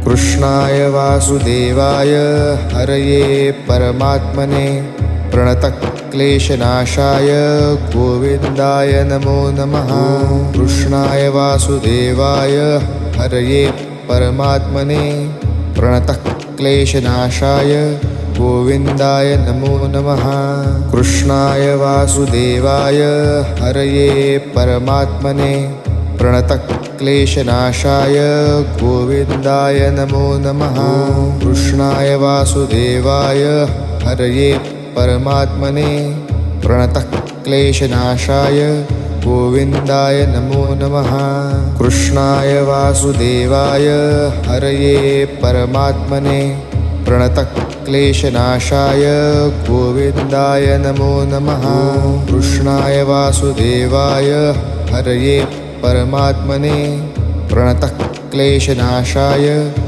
कृष्णाय वासुदेवाय हरये परमात्मने प्रणतक्लेशनाशाय गोविन्दाय नमो नमः। कृष्णाय वासुदेवाय हरये परमात्मने प्रणतक्लेशनाशाय गोविन्दाय नमो नमः। कृष्णाय वासुदेवाय हरये परमात्मने प्रणतक्लेशनाशाय गोविन्दाय नमो नमः। कृष्णाय वासुदेवाय हरये परमात्मने प्रणतक्लेशनाशाय गोविन्दाय नमो नमः। कृष्णाय वासुदेवाय हरये परमात्मने प्रणतक्लेशनाशाय गोविन्दाय नमो नमः। कृष्णाय वासुदेवाय हरये परमात्मने प्रणतक्लेशनाशाय